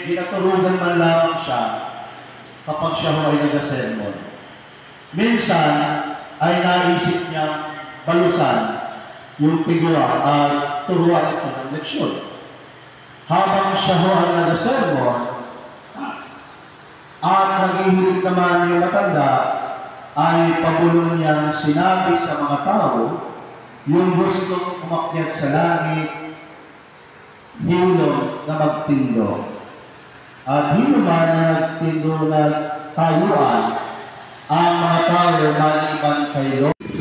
ginaturugan man lamang siya kapag siya ho ay nag-sermon. Minsan ay naisip niya balusan yung figura at turuan ito ng leksyon. Habang siya ho ay nag-sermon at naghihilig naman yung matanda, ay pabulong niyang sinabi sa mga tao yung gustong umakyat sa langit, hilom na magtindo. At hinuman na nagtindo na tayuan ang mga tao maliban kay Lord.